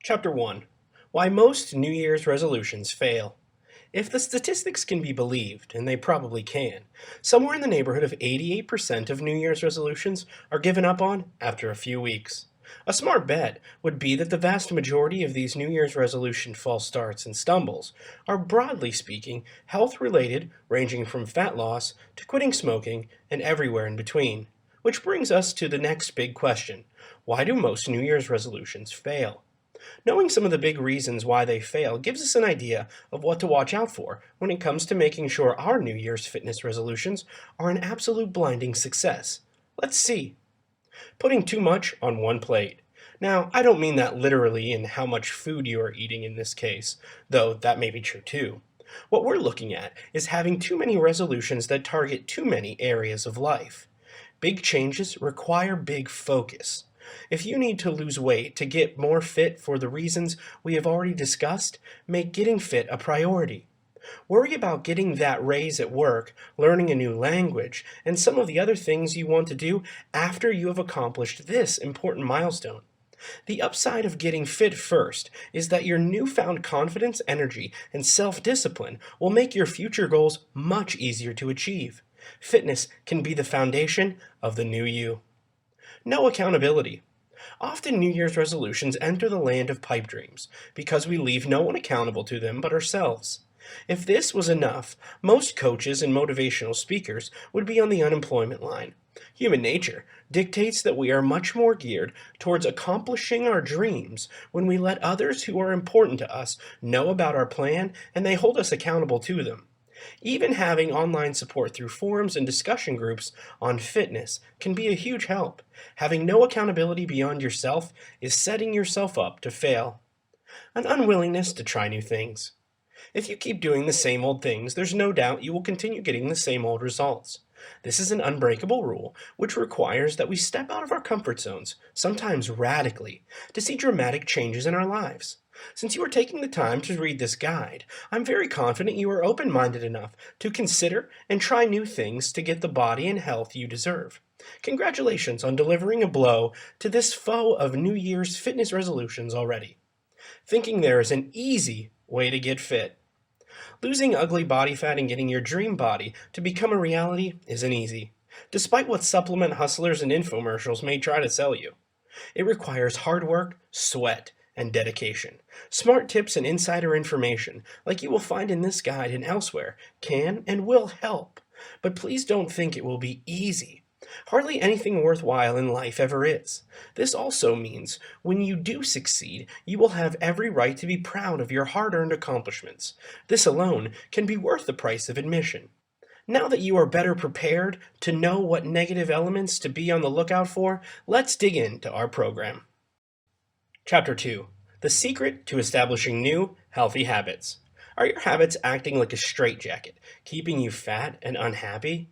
Chapter 1. Why Most New Year's Resolutions Fail. If the statistics can be believed, and they probably can, somewhere in the neighborhood of 88% of New Year's resolutions are given up on after a few weeks. A smart bet would be that the vast majority of these New Year's resolution false starts and stumbles are, broadly speaking, health related, ranging from fat loss to quitting smoking and everywhere in between. Which brings us to the next big question: why do most New Year's resolutions fail? Knowing some of the big reasons why they fail gives us an idea of what to watch out for when it comes to making sure our New Year's fitness resolutions are an absolute blinding success. Let's see. Putting too much on one plate. Now, I don't mean that literally in how much food you are eating in this case, though that may be true too. What we're looking at is having too many resolutions that target too many areas of life. Big changes require big focus. If you need to lose weight to get more fit for the reasons we have already discussed, make getting fit a priority. Worry about getting that raise at work, learning a new language, and some of the other things you want to do after you have accomplished this important milestone. The upside of getting fit first is that your newfound confidence, energy, and self-discipline will make your future goals much easier to achieve. Fitness can be the foundation of the new you. No accountability. Often New Year's resolutions enter the land of pipe dreams because we leave no one accountable to them but ourselves. If this was enough, most coaches and motivational speakers would be on the unemployment line. Human nature dictates that we are much more geared towards accomplishing our dreams when we let others who are important to us know about our plan and they hold us accountable to them. Even having online support through forums and discussion groups on fitness can be a huge help. Having no accountability beyond yourself is setting yourself up to fail. An unwillingness to try new things. If you keep doing the same old things, there's no doubt you will continue getting the same old results. This is an unbreakable rule, which requires that we step out of our comfort zones, sometimes radically, to see dramatic changes in our lives. Since you are taking the time to read this guide, I'm very confident you are open-minded enough to consider and try new things to get the body and health you deserve. Congratulations on delivering a blow to this foe of New Year's fitness resolutions already. Thinking there is an easy way to get fit. Losing ugly body fat and getting your dream body to become a reality isn't easy, despite what supplement hustlers and infomercials may try to sell you. It requires hard work, sweat, and dedication. Smart tips and insider information, like you will find in this guide and elsewhere, can and will help. But please don't think it will be easy. Hardly anything worthwhile in life ever is. This also means when you do succeed, you will have every right to be proud of your hard-earned accomplishments. This alone can be worth the price of admission. Now that you are better prepared to know what negative elements to be on the lookout for, let's dig into our program. Chapter 2. The Secret to Establishing New, Healthy Habits. Are your habits acting like a straitjacket, keeping you fat and unhappy?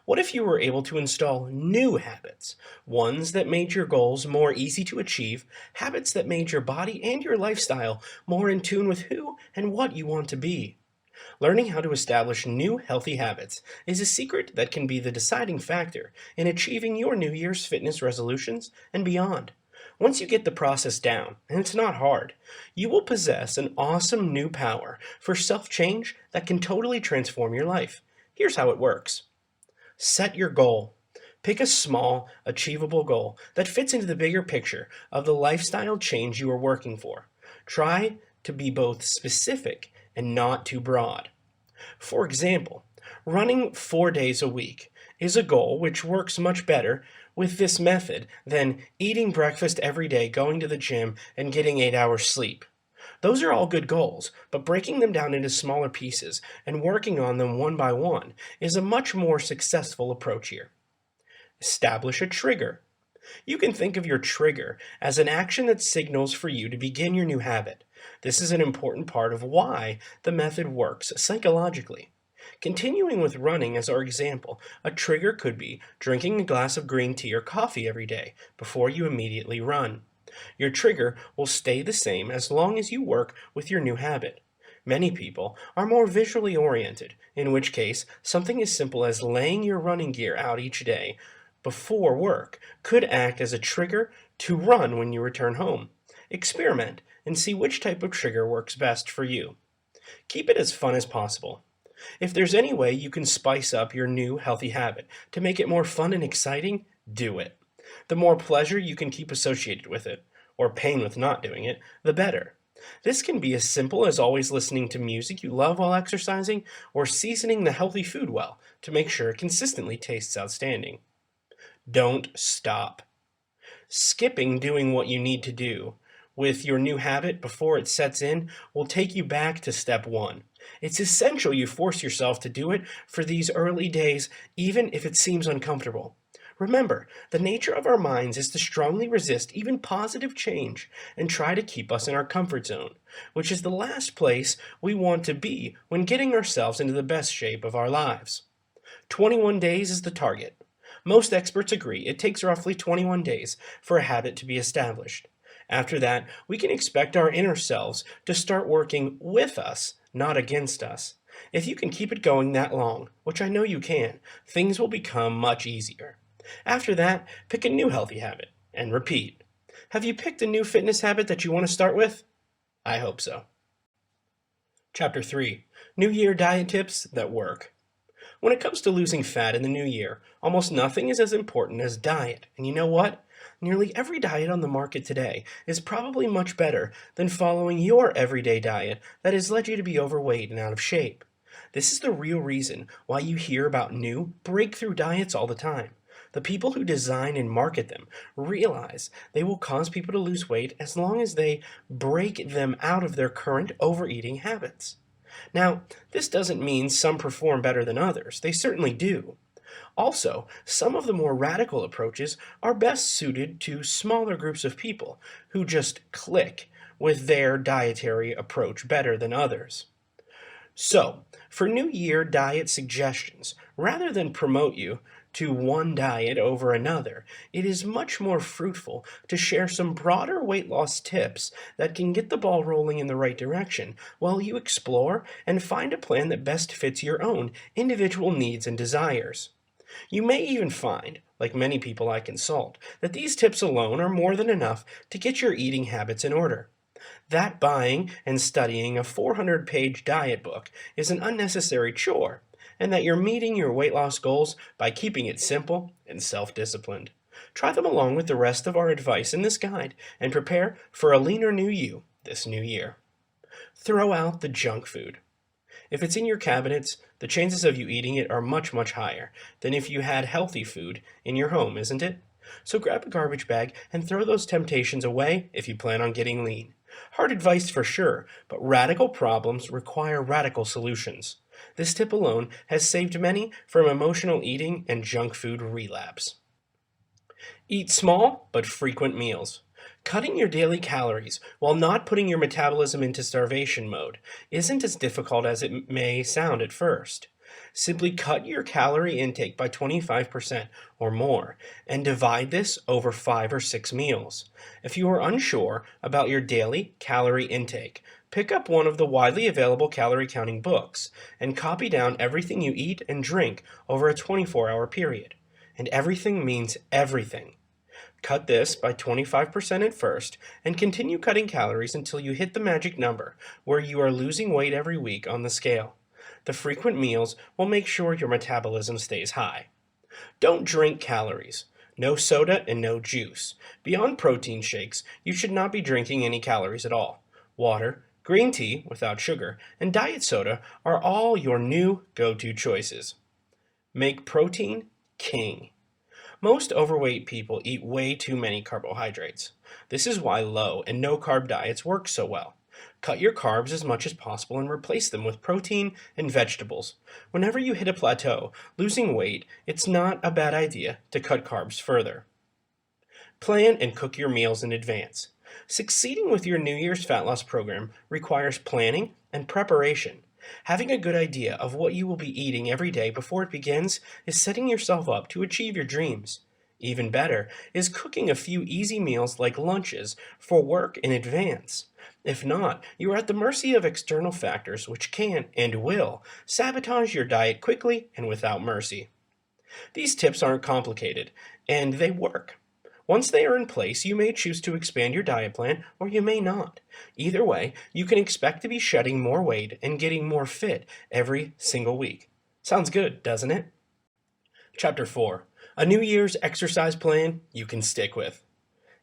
What if you were able to install new habits, ones that made your goals more easy to achieve, habits that made your body and your lifestyle more in tune with who and what you want to be? Learning how to establish new healthy habits is a secret that can be the deciding factor in achieving your New Year's fitness resolutions and beyond. Once you get the process down, and it's not hard, you will possess an awesome new power for self-change that can totally transform your life. Here's how it works. Set your goal. Pick a small, achievable goal that fits into the bigger picture of the lifestyle change you are working for. Try to be both specific and not too broad. For example, running 4 days a week is a goal which works much better with this method than eating breakfast every day, going to the gym, and getting 8 hours sleep. Those are all good goals, but breaking them down into smaller pieces and working on them one by one is a much more successful approach here. Establish a trigger. You can think of your trigger as an action that signals for you to begin your new habit. This is an important part of why the method works psychologically. Continuing with running as our example, a trigger could be drinking a glass of green tea or coffee every day before you immediately run. Your trigger will stay the same as long as you work with your new habit. Many people are more visually oriented, in which case something as simple as laying your running gear out each day before work could act as a trigger to run when you return home. Experiment and see which type of trigger works best for you. Keep it as fun as possible. If there's any way you can spice up your new healthy habit to make it more fun and exciting, do it. The more pleasure you can keep associated with it, or pain with not doing it, the better. This can be as simple as always listening to music you love while exercising, or seasoning the healthy food well to make sure it consistently tastes outstanding. Don't stop. Skipping doing what you need to do with your new habit before it sets in will take you back to step one. It's essential you force yourself to do it for these early days, even if it seems uncomfortable. Remember, the nature of our minds is to strongly resist even positive change and try to keep us in our comfort zone, which is the last place we want to be when getting ourselves into the best shape of our lives. 21 days is the target. Most experts agree it takes roughly 21 days for a habit to be established. After that, we can expect our inner selves to start working with us, not against us. If you can keep it going that long, which I know you can, things will become much easier. After that, pick a new healthy habit and repeat. Have you picked a new fitness habit that you want to start with? I hope so. Chapter 3. New Year Diet Tips That Work. When it comes to losing fat in the new year, almost nothing is as important as diet. And you know what? Nearly every diet on the market today is probably much better than following your everyday diet that has led you to be overweight and out of shape. This is the real reason why you hear about new, breakthrough diets all the time. The people who design and market them realize they will cause people to lose weight as long as they break them out of their current overeating habits. Now, this doesn't mean some perform better than others. They certainly do. Also, some of the more radical approaches are best suited to smaller groups of people who just click with their dietary approach better than others. So, for New Year diet suggestions, rather than promote you to one diet over another, it is much more fruitful to share some broader weight loss tips that can get the ball rolling in the right direction while you explore and find a plan that best fits your own individual needs and desires. You may even find, like many people I consult, that these tips alone are more than enough to get your eating habits in order. That buying and studying a 400-page diet book is an unnecessary chore, and that you're meeting your weight loss goals by keeping it simple and self-disciplined. Try them along with the rest of our advice in this guide and prepare for a leaner new you this new year. Throw out the junk food. If it's in your cabinets, the chances of you eating it are much, much higher than if you had healthy food in your home, isn't it? So grab a garbage bag and throw those temptations away if you plan on getting lean. Hard advice for sure, but radical problems require radical solutions. This tip alone has saved many from emotional eating and junk food relapse. Eat small but frequent meals. Cutting your daily calories while not putting your metabolism into starvation mode isn't as difficult as it may sound at first. Simply cut your calorie intake by 25% or more and divide this over 5 or 6 meals. If you are unsure about your daily calorie intake, pick up one of the widely available calorie counting books and copy down everything you eat and drink over a 24-hour period. And everything means everything. Cut this by 25% at first and continue cutting calories until you hit the magic number where you are losing weight every week on the scale. The frequent meals will make sure your metabolism stays high. Don't drink calories. No soda and no juice. Beyond protein shakes, you should not be drinking any calories at all. Water, green tea without sugar, and diet soda are all your new go-to choices. Make protein king. Most overweight people eat way too many carbohydrates. This is why low and no-carb diets work so well. Cut your carbs as much as possible and replace them with protein and vegetables. Whenever you hit a plateau, losing weight, it's not a bad idea to cut carbs further. Plan and cook your meals in advance. Succeeding with your New Year's fat loss program requires planning and preparation. Having a good idea of what you will be eating every day before it begins is setting yourself up to achieve your dreams. Even better is cooking a few easy meals like lunches for work in advance. If not, you are at the mercy of external factors which can and will sabotage your diet quickly and without mercy. These tips aren't complicated, and they work. Once they are in place, you may choose to expand your diet plan or you may not. Either way, you can expect to be shedding more weight and getting more fit every single week. Sounds good, doesn't it? Chapter 4: A New Year's exercise plan you can stick with.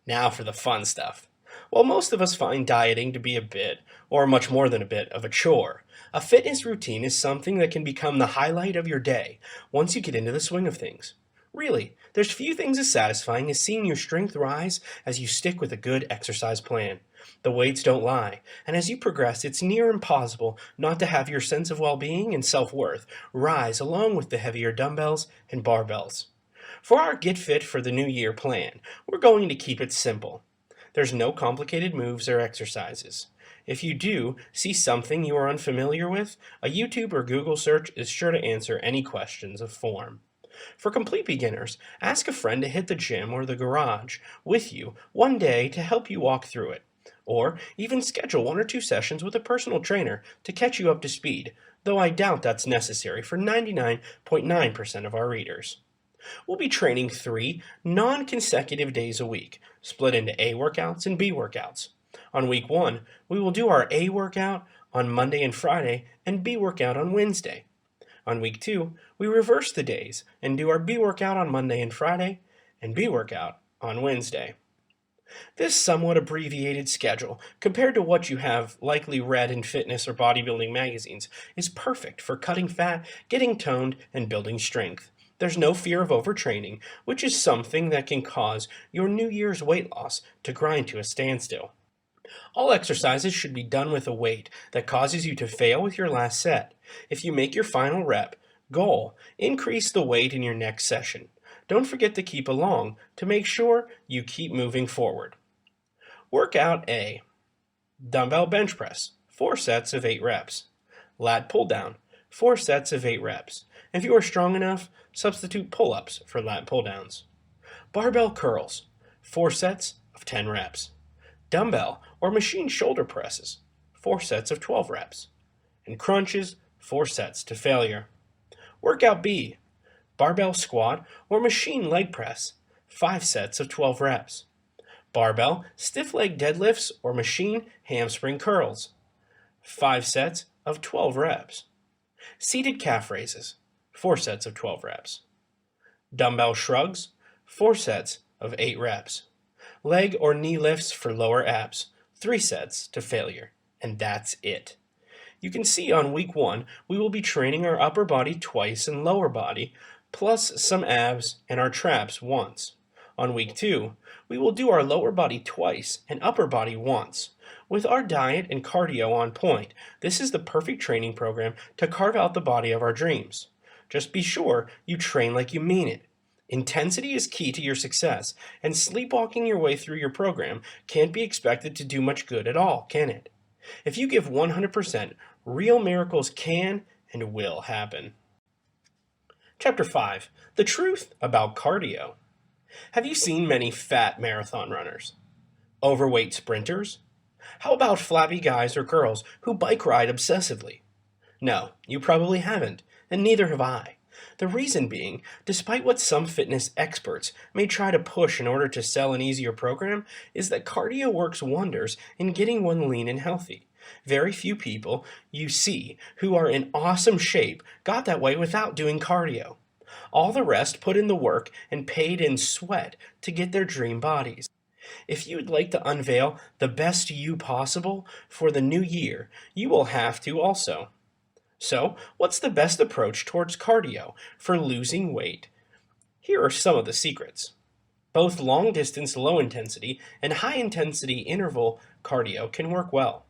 Now for the fun stuff. While most of us find dieting to be a bit, or much more than a bit, of a chore, a fitness routine is something that can become the highlight of your day once you get into the swing of things. Really, there's few things as satisfying as seeing your strength rise as you stick with a good exercise plan. The weights don't lie, and as you progress, it's near impossible not to have your sense of well-being and self-worth rise along with the heavier dumbbells and barbells. For our Get Fit for the New Year plan, we're going to keep it simple. There's no complicated moves or exercises. If you do see something you are unfamiliar with, a YouTube or Google search is sure to answer any questions of form. For complete beginners, ask a friend to hit the gym or the garage with you one day to help you walk through it. Or even schedule 1 or 2 sessions with a personal trainer to catch you up to speed, though I doubt that's necessary for 99.9% of our readers. We'll be training 3 non-consecutive days a week, split into A workouts and B workouts. On week 1, we will do our A workout on Monday and Friday and B workout on Wednesday. On week 2, we reverse the days and do our B workout on Monday and Friday and B workout on Wednesday. This somewhat abbreviated schedule, compared to what you have likely read in fitness or bodybuilding magazines, is perfect for cutting fat, getting toned, and building strength. There's no fear of overtraining, which is something that can cause your New Year's weight loss to grind to a standstill. All exercises should be done with a weight that causes you to fail with your last set. If you make your final rep goal, increase the weight in your next session. Don't forget to keep along to make sure you keep moving forward. Workout A. Dumbbell bench press, 4 sets of 8 reps. Lat pull down, 4 sets of 8 reps. If you are strong enough, substitute pull-ups for lat pull-downs. Barbell curls, 4 sets of 10 reps. Dumbbell or machine shoulder presses, 4 sets of 12 reps. And crunches, 4 sets to failure. Workout B. Barbell squat or machine leg press, 5 sets of 12 reps. Barbell stiff leg deadlifts or machine hamstring curls, 5 sets of 12 reps. Seated calf raises, 4 sets of 12 reps. Dumbbell shrugs, 4 sets of 8 reps. Leg or knee lifts for lower abs, 3 sets to failure. And that's it. You can see on week 1, we will be training our upper body twice and lower body, plus some abs and our traps once. On week 2, we will do our lower body twice and upper body once. With our diet and cardio on point, this is the perfect training program to carve out the body of our dreams. Just be sure you train like you mean it. Intensity is key to your success, and sleepwalking your way through your program can't be expected to do much good at all, can it? If you give 100%, real miracles can and will happen. Chapter 5. The Truth About Cardio. Have you seen many fat marathon runners? Overweight sprinters? How about flabby guys or girls who bike ride obsessively? No, you probably haven't, and neither have I. The reason being, despite what some fitness experts may try to push in order to sell an easier program, is that cardio works wonders in getting one lean and healthy. Very few people you see who are in awesome shape got that way without doing cardio. All the rest put in the work and paid in sweat to get their dream bodies. If you would like to unveil the best you possible for the new year, you will have to also. So, what's the best approach towards cardio for losing weight? Here are some of the secrets. Both long-distance low-intensity and high-intensity interval cardio can work well.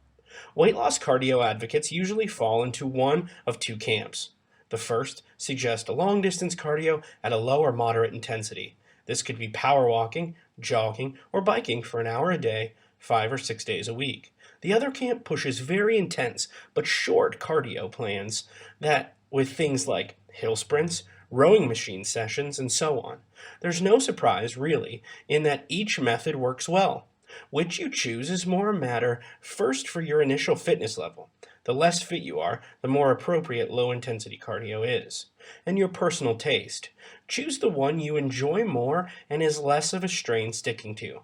Weight loss cardio advocates usually fall into one of 2 camps. The first suggests a long-distance cardio at a low or moderate intensity. This could be power walking, jogging, or biking for an hour a day, 5 or 6 days a week. The other camp pushes very intense but short cardio plans that with things like hill sprints, rowing machine sessions, and so on. There's no surprise, really, in that each method works well. Which you choose is more a matter first for your initial fitness level. The less fit you are, the more appropriate low intensity cardio is. And your personal taste. Choose the one you enjoy more and is less of a strain sticking to.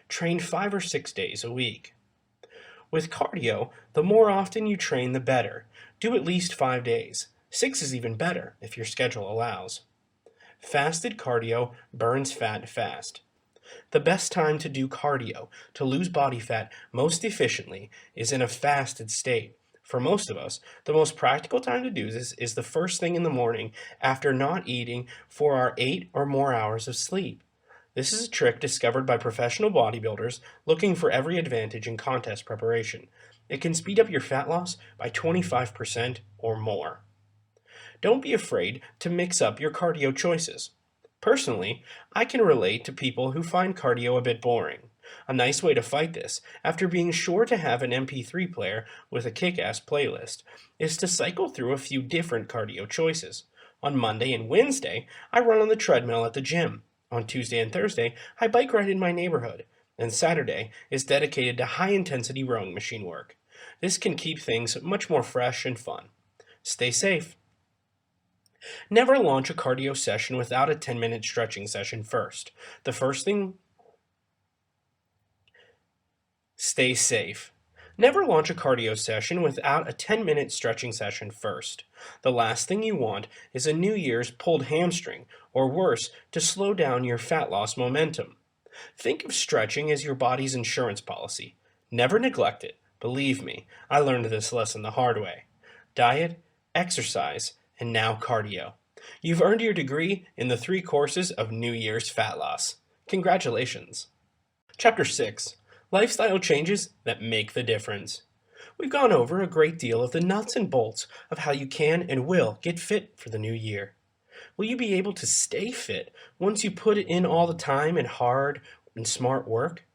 Train 5 or 6 days a week. With cardio, the more often you train, the better. Do at least 5 days. 6 is even better if your schedule allows. Fasted cardio burns fat fast. The best time to do cardio, to lose body fat most efficiently, is in a fasted state. For most of us, the most practical time to do this is the first thing in the morning after not eating for our 8 or more hours of sleep. This is a trick discovered by professional bodybuilders looking for every advantage in contest preparation. It can speed up your fat loss by 25% or more. Don't be afraid to mix up your cardio choices. Personally, I can relate to people who find cardio a bit boring. A nice way to fight this, after being sure to have an MP3 player with a kick-ass playlist, is to cycle through a few different cardio choices. On Monday and Wednesday, I run on the treadmill at the gym. On Tuesday and Thursday, I bike ride in my neighborhood. And Saturday is dedicated to high-intensity rowing machine work. This can keep things much more fresh and fun. Stay safe. Never launch a cardio session without a 10-minute stretching session first. The first thing, stay safe. Never launch a cardio session without a 10-minute stretching session first. The last thing you want is a New Year's pulled hamstring, or worse, to slow down your fat loss momentum. Think of stretching as your body's insurance policy. Never neglect it. Believe me, I learned this lesson the hard way. Diet, exercise, and now cardio. You've earned your degree in the 3 courses of New Year's fat loss. Congratulations. Chapter 6. Lifestyle changes that make the difference. We've gone over a great deal of the nuts and bolts of how you can and will get fit for the new year. Will you be able to stay fit once you put in all the time and hard and smart work?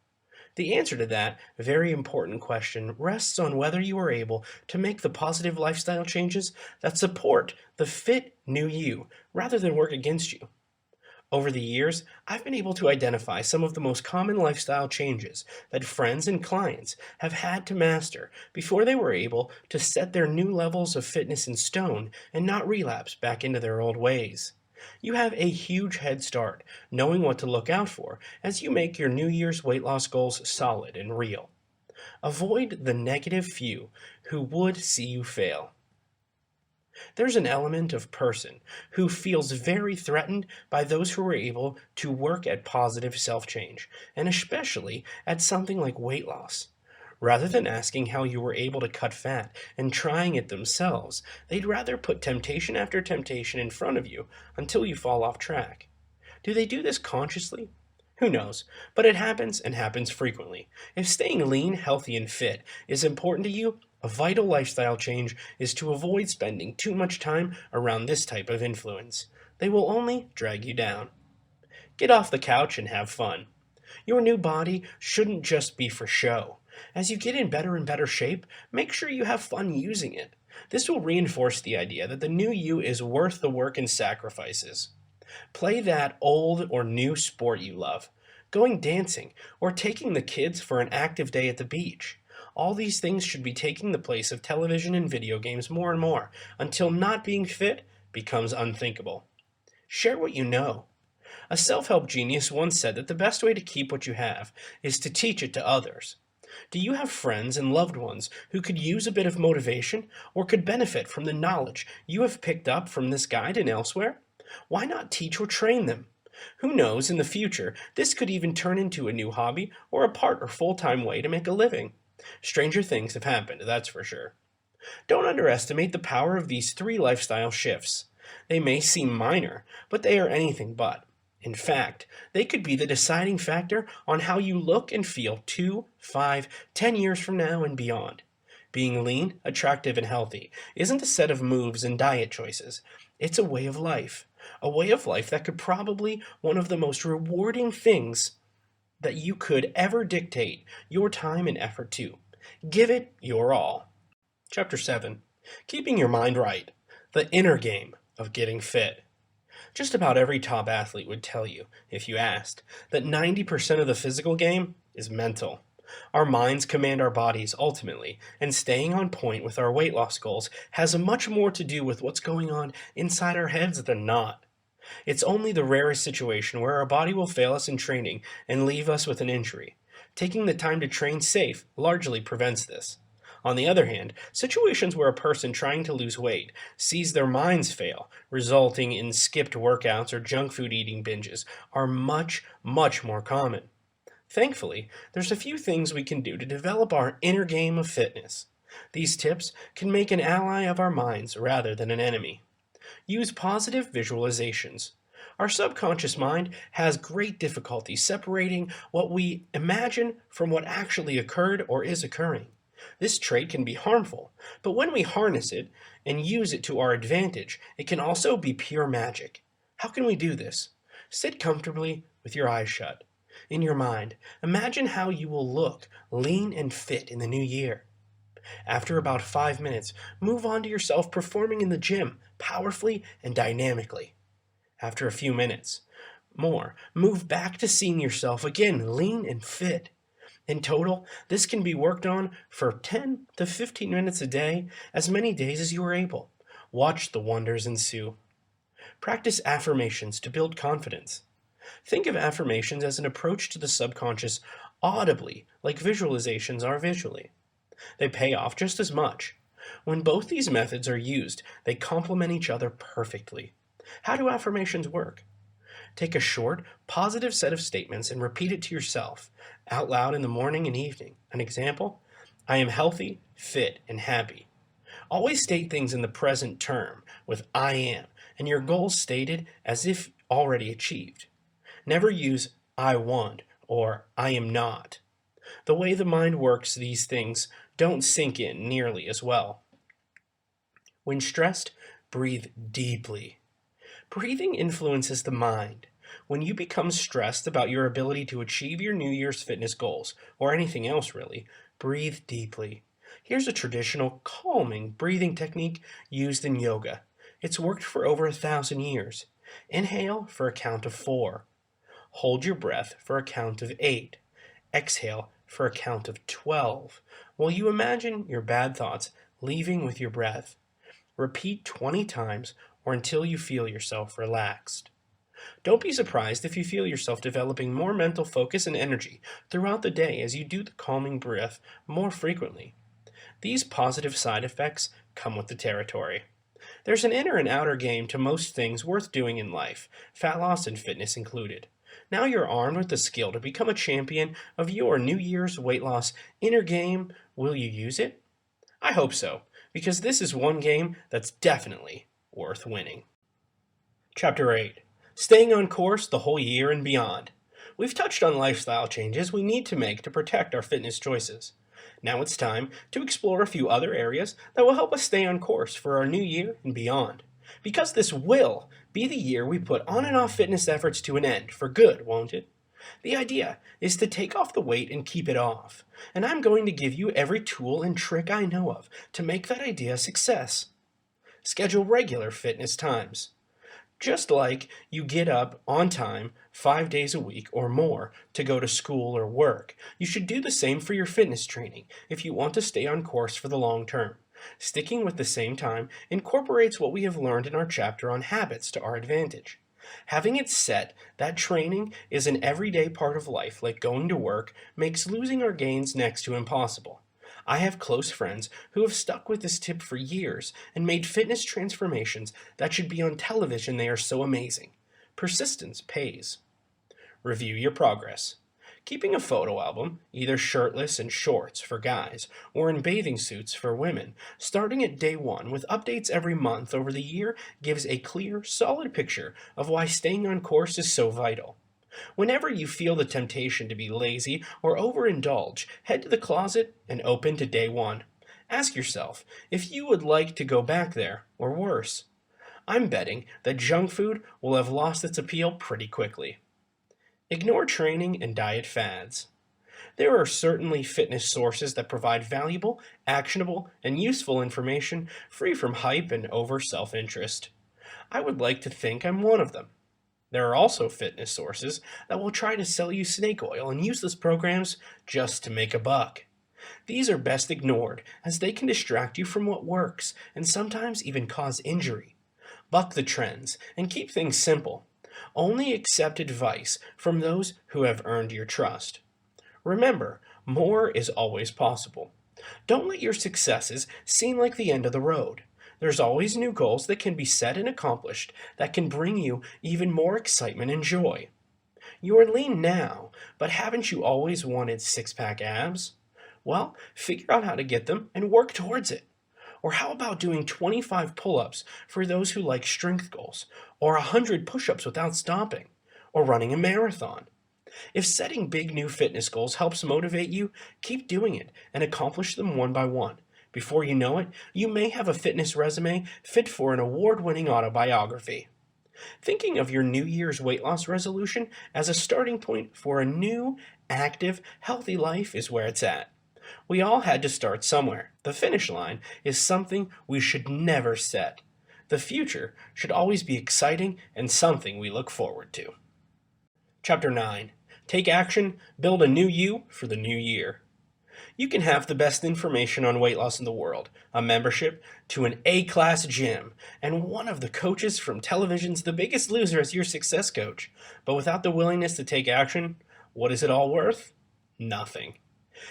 The answer to that very important question rests on whether you are able to make the positive lifestyle changes that support the fit new you rather than work against you. Over the years, I've been able to identify some of the most common lifestyle changes that friends and clients have had to master before they were able to set their new levels of fitness in stone and not relapse back into their old ways. You have a huge head start knowing what to look out for as you make your New Year's weight loss goals solid and real. Avoid the negative few who would see you fail. There's an element of person who feels very threatened by those who are able to work at positive self-change, and especially at something like weight loss. Rather than asking how you were able to cut fat and trying it themselves, they'd rather put temptation after temptation in front of you until you fall off track. Do they do this consciously? Who knows, but it happens and happens frequently. If staying lean, healthy, and fit is important to you, a vital lifestyle change is to avoid spending too much time around this type of influence. They will only drag you down. Get off the couch and have fun. Your new body shouldn't just be for show. As you get in better and better shape, make sure you have fun using it. This will reinforce the idea that the new you is worth the work and sacrifices. Play that old or new sport you love, going dancing, or taking the kids for an active day at the beach. All these things should be taking the place of television and video games more and more, until not being fit becomes unthinkable. Share what you know. A self-help genius once said that the best way to keep what you have is to teach it to others. Do you have friends and loved ones who could use a bit of motivation or could benefit from the knowledge you have picked up from this guide and elsewhere? Why not teach or train them? Who knows, in the future, this could even turn into a new hobby or a part or full-time way to make a living. Stranger things have happened, that's for sure. Don't underestimate the power of these 3 lifestyle shifts. They may seem minor, but they are anything but. In fact, they could be the deciding factor on how you look and feel 2, 5, 10 years from now and beyond. Being lean, attractive, and healthy isn't a set of moves and diet choices. It's a way of life. A way of life that could probably one of the most rewarding things that you could ever dictate your time and effort to. Give it your all. Chapter 7. Keeping your mind right. The inner game of getting fit. Just about every top athlete would tell you, if you asked, that 90% of the physical game is mental. Our minds command our bodies ultimately, and staying on point with our weight loss goals has much more to do with what's going on inside our heads than not. It's only the rarest situation where our body will fail us in training and leave us with an injury. Taking the time to train safe largely prevents this. On the other hand, situations where a person trying to lose weight sees their minds fail, resulting in skipped workouts or junk food eating binges, are much more common. Thankfully, there's a few things we can do to develop our inner game of fitness. These tips can make an ally of our minds rather than an enemy. Use positive visualizations. Our subconscious mind has great difficulty separating what we imagine from what actually occurred or is occurring. This trait can be harmful, but when we harness it and use it to our advantage, it can also be pure magic. How can we do this? Sit comfortably with your eyes shut. In your mind, imagine how you will look lean and fit in the new year. After about 5 minutes, move on to yourself performing in the gym powerfully and dynamically. After a few minutes more, move back to seeing yourself again lean and fit. In total, this can be worked on for 10 to 15 minutes a day, as many days as you are able. Watch the wonders ensue. Practice affirmations to build confidence. Think of affirmations as an approach to the subconscious audibly, like visualizations are visually. They pay off just as much. When both these methods are used, they complement each other perfectly. How do affirmations work? Take a short, positive set of statements and repeat it to yourself, out loud in the morning and evening. An example? I am healthy, fit, and happy. Always state things in the present term with I am, and your goals stated as if already achieved. Never use I want or I am not. The way the mind works, these things don't sink in nearly as well. When stressed, breathe deeply. Breathing influences the mind. When you become stressed about your ability to achieve your New Year's fitness goals, or anything else really, breathe deeply. Here's a traditional calming breathing technique used in yoga. It's worked for over 1,000 years. Inhale for a count of 4. Hold your breath for a count of 8. Exhale for a count of 12, while you imagine your bad thoughts leaving with your breath. Repeat 20 times or until you feel yourself relaxed. Don't be surprised if you feel yourself developing more mental focus and energy throughout the day as you do the calming breath more frequently. These positive side effects come with the territory. There's an inner and outer game to most things worth doing in life, fat loss and fitness included. Now you're armed with the skill to become a champion of your New Year's weight loss inner game. Will you use it? I hope so, because this is one game that's definitely worth winning. Chapter 8. Staying on course the whole year and beyond. We've touched on lifestyle changes we need to make to protect our fitness choices. Now it's time to explore a few other areas that will help us stay on course for our new year and beyond. Because this will be the year we put on and off fitness efforts to an end for good, won't it? The idea is to take off the weight and keep it off, and I'm going to give you every tool and trick I know of to make that idea a success. Schedule regular fitness times. Just like you get up on time 5 days a week or more to go to school or work, you should do the same for your fitness training if you want to stay on course for the long term. Sticking with the same time incorporates what we have learned in our chapter on habits to our advantage. Having it set that training is an everyday part of life like going to work makes losing our gains next to impossible. I have close friends who have stuck with this tip for years and made fitness transformations that should be on television. They are so amazing. Persistence pays. Review your progress. Keeping a photo album, either shirtless and shorts for guys or in bathing suits for women, starting at day 1 with updates every month over the year gives a clear, solid picture of why staying on course is so vital. Whenever you feel the temptation to be lazy or overindulge, head to the closet and open to day 1. Ask yourself if you would like to go back there, or worse. I'm betting that junk food will have lost its appeal pretty quickly. Ignore training and diet fads. There are certainly fitness sources that provide valuable, actionable, and useful information free from hype and over self-interest. I would like to think I'm one of them. There are also fitness sources that will try to sell you snake oil and useless programs just to make a buck. These are best ignored as they can distract you from what works and sometimes even cause injury. Buck the trends and keep things simple. Only accept advice from those who have earned your trust. Remember, more is always possible. Don't let your successes seem like the end of the road. There's always new goals that can be set and accomplished that can bring you even more excitement and joy. You are lean now, but haven't you always wanted six-pack abs? Well, figure out how to get them and work towards it. Or how about doing 25 pull-ups for those who like strength goals, or 100 push-ups without stopping, or running a marathon? If setting big new fitness goals helps motivate you, keep doing it and accomplish them one by one. Before you know it, you may have a fitness resume fit for an award-winning autobiography. Thinking of your New Year's weight loss resolution as a starting point for a new, active, healthy life is where it's at. We all had to start somewhere. The finish line is something we should never set. The future should always be exciting and something we look forward to. Chapter 9. Take action, build a new you for the new year. You can have the best information on weight loss in the world, a membership to an A-class gym, and one of the coaches from television's The Biggest Loser as your success coach. But without the willingness to take action, what is it all worth? Nothing.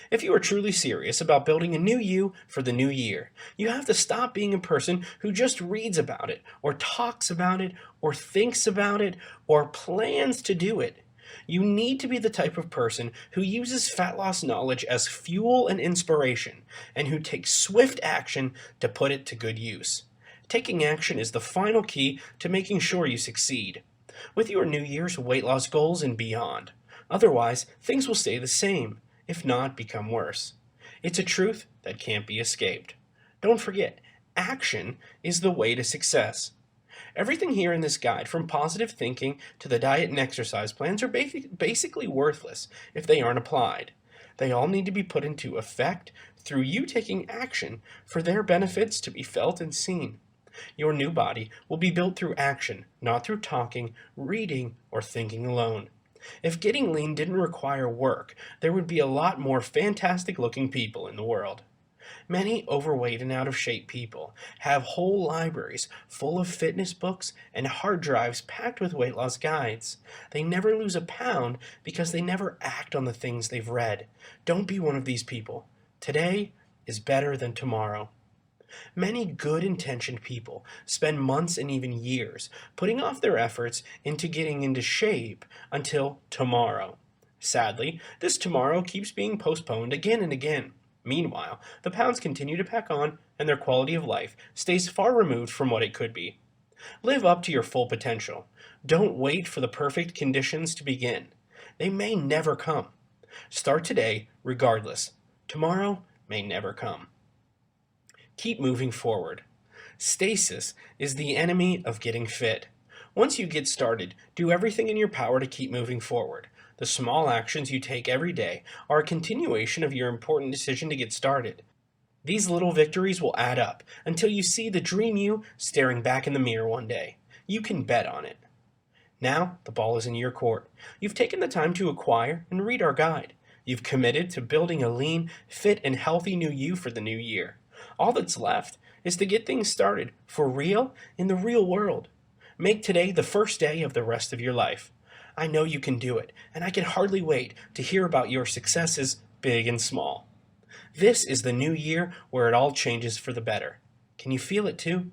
If you are truly serious about building a new you for the new year, you have to stop being a person who just reads about it, or talks about it, or thinks about it, or plans to do it. You need to be the type of person who uses fat loss knowledge as fuel and inspiration, and who takes swift action to put it to good use. Taking action is the final key to making sure you succeed with your New Year's weight loss goals and beyond. Otherwise, things will stay the same, if not become worse. It's a truth that can't be escaped. Don't forget, action is the way to success. Everything here in this guide, from positive thinking to the diet and exercise plans, are basically worthless if they aren't applied. They all need to be put into effect through you taking action for their benefits to be felt and seen. Your new body will be built through action, not through talking, reading, or thinking alone. If getting lean didn't require work, there would be a lot more fantastic-looking people in the world. Many overweight and out-of-shape people have whole libraries full of fitness books and hard drives packed with weight loss guides. They never lose a pound because they never act on the things they've read. Don't be one of these people. Today is better than tomorrow. Many good-intentioned people spend months and even years putting off their efforts into getting into shape until tomorrow. Sadly, this tomorrow keeps being postponed again and again. Meanwhile, the pounds continue to pack on, and their quality of life stays far removed from what it could be. Live up to your full potential. Don't wait for the perfect conditions to begin. They may never come. Start today, regardless. Tomorrow may never come. Keep moving forward. Stasis is the enemy of getting fit. Once you get started, do everything in your power to keep moving forward. The small actions you take every day are a continuation of your important decision to get started. These little victories will add up until you see the dream you staring back in the mirror one day. You can bet on it. Now, the ball is in your court. You've taken the time to acquire and read our guide. You've committed to building a lean, fit, and healthy new you for the new year. All that's left is to get things started for real in the real world. Make today the first day of the rest of your life. I know you can do it, and I can hardly wait to hear about your successes, big and small. This is the new year where it all changes for the better. Can you feel it too?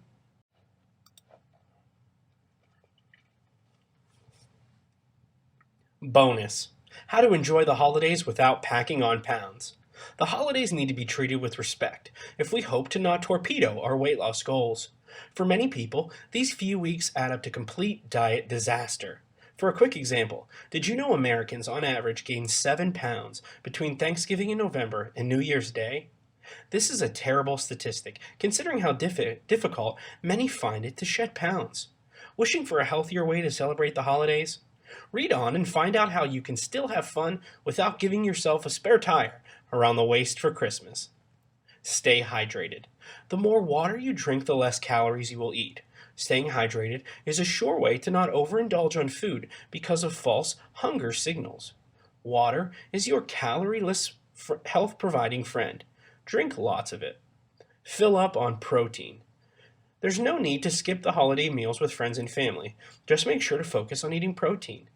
Bonus: how to enjoy the holidays without packing on pounds. The holidays need to be treated with respect if we hope to not torpedo our weight loss goals. For many people, these few weeks add up to complete diet disaster. For a quick example, did you know Americans on average gain 7 pounds between Thanksgiving in November and New Year's Day? This is a terrible statistic, considering how difficult many find it to shed pounds. Wishing for a healthier way to celebrate the holidays? Read on and find out how you can still have fun without giving yourself a spare tire around the waist for Christmas. Stay hydrated. The more water you drink, the less calories you will eat. Staying hydrated is a sure way to not overindulge on food because of false hunger signals. Water is your calorie-less health-providing friend. Drink lots of it. Fill up on protein. There's no need to skip the holiday meals with friends and family. Just make sure to focus on eating protein.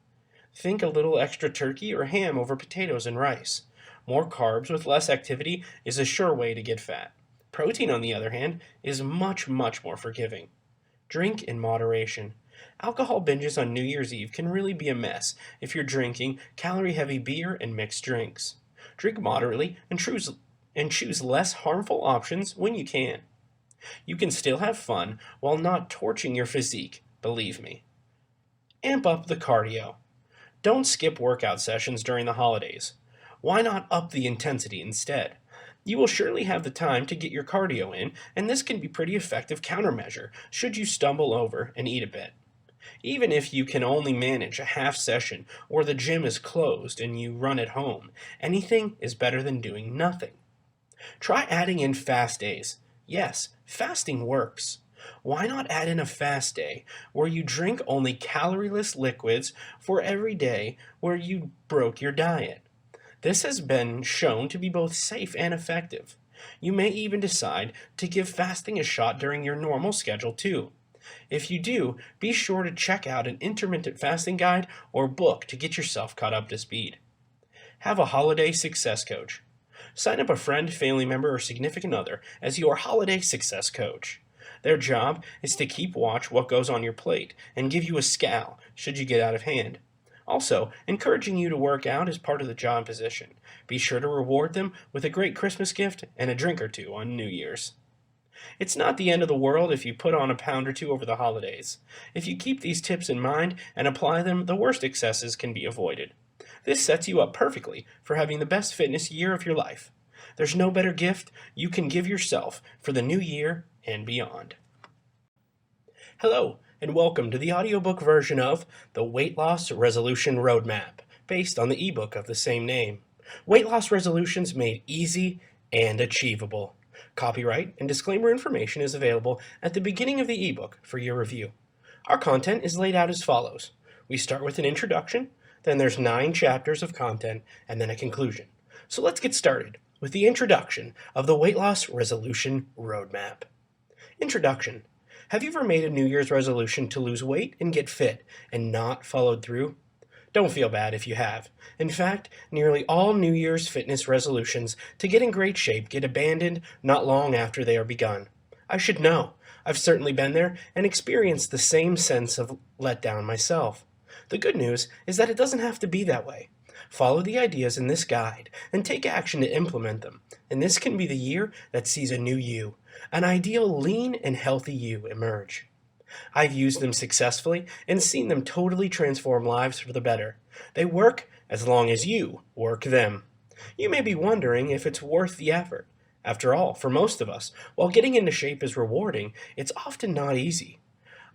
Think a little extra turkey or ham over potatoes and rice. More carbs with less activity is a sure way to get fat. Protein, on the other hand, is much, much more forgiving. Drink in moderation. Alcohol binges on New Year's Eve can really be a mess if you're drinking calorie-heavy beer and mixed drinks. Drink moderately and choose less harmful options when you can. You can still have fun while not torching your physique, believe me. Amp up the cardio. Don't skip workout sessions during the holidays. Why not up the intensity instead? You will surely have the time to get your cardio in, and this can be pretty effective countermeasure should you stumble over and eat a bit. Even if you can only manage a half session or the gym is closed and you run at home, anything is better than doing nothing. Try adding in fast days. Yes, fasting works. Why not add in a fast day where you drink only calorie-less liquids for every day where you broke your diet? This has been shown to be both safe and effective. You may even decide to give fasting a shot during your normal schedule too. If you do, be sure to check out an intermittent fasting guide or book to get yourself caught up to speed. Have a holiday success coach. Sign up a friend, family member, or significant other as your holiday success coach. Their job is to keep watch what goes on your plate and give you a scowl should you get out of hand. Also, encouraging you to work out is part of the job position. Be sure to reward them with a great Christmas gift and a drink or two on New Year's. It's not the end of the world if you put on a pound or two over the holidays. If you keep these tips in mind and apply them, the worst excesses can be avoided. This sets you up perfectly for having the best fitness year of your life. There's no better gift you can give yourself for the new year and beyond. Hello, and welcome to the audiobook version of The Weight Loss Resolution Roadmap, based on the ebook of the same name. Weight loss resolutions made easy and achievable. Copyright and disclaimer information is available at the beginning of the ebook for your review. Our content is laid out as follows. We start with an introduction, then there's 9 chapters of content, and then a conclusion. So let's get started with the introduction of the Weight Loss Resolution Roadmap. Introduction. Have you ever made a New Year's resolution to lose weight and get fit and not followed through? Don't feel bad if you have. In fact, nearly all New Year's fitness resolutions to get in great shape get abandoned not long after they are begun. I should know. I've certainly been there and experienced the same sense of letdown myself. The good news is that it doesn't have to be that way. Follow the ideas in this guide and take action to implement them, and this can be the year that sees a new you, an ideal lean and healthy you emerge. I've used them successfully and seen them totally transform lives for the better. They work as long as you work them. You may be wondering if it's worth the effort. After all, for most of us, while getting into shape is rewarding, it's often not easy.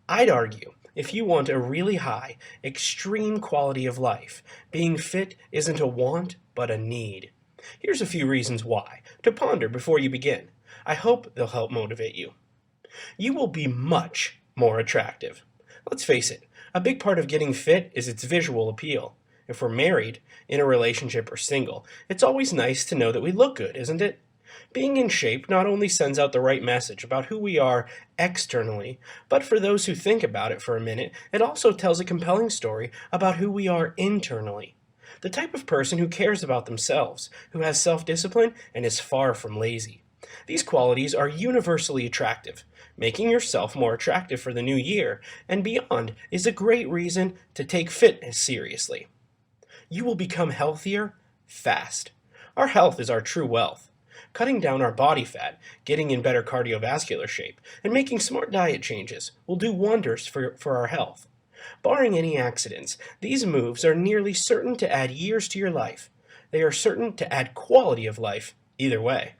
I'd argue, if you want a really high, extreme quality of life, being fit isn't a want, but a need. Here's a few reasons why, to ponder before you begin. I hope they'll help motivate you. You will be much more attractive. Let's face it, a big part of getting fit is its visual appeal. If we're married, in a relationship, or single, it's always nice to know that we look good, isn't it? Being in shape not only sends out the right message about who we are externally, but for those who think about it for a minute, it also tells a compelling story about who we are internally. The type of person who cares about themselves, who has self-discipline, and is far from lazy. These qualities are universally attractive. Making yourself more attractive for the new year and beyond is a great reason to take fitness seriously. You will become healthier fast. Our health is our true wealth. Cutting down our body fat, getting in better cardiovascular shape, and making smart diet changes will do wonders for our health. Barring any accidents, these moves are nearly certain to add years to your life. They are certain to add quality of life either way.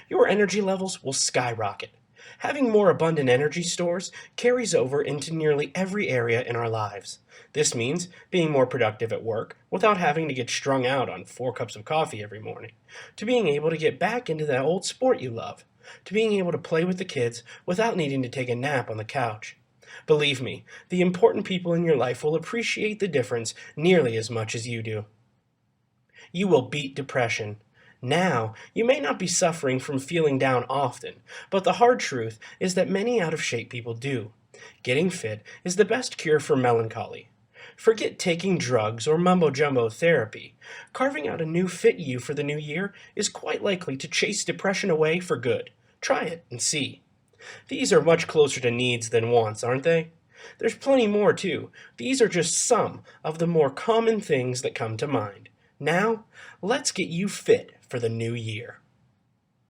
Your energy levels will skyrocket. Having more abundant energy stores carries over into nearly every area in our lives. This means being more productive at work without having to get strung out on 4 cups of coffee every morning, to being able to get back into that old sport you love, to being able to play with the kids without needing to take a nap on the couch. Believe me, the important people in your life will appreciate the difference nearly as much as you do. You will beat depression. Now, you may not be suffering from feeling down often, but the hard truth is that many out of shape people do. Getting fit is the best cure for melancholy. Forget taking drugs or mumbo-jumbo therapy. Carving out a new fit you for the new year is quite likely to chase depression away for good. Try it and see. These are much closer to needs than wants, aren't they? There's plenty more, too. These are just some of the more common things that come to mind. Now, let's get you fit for the new year.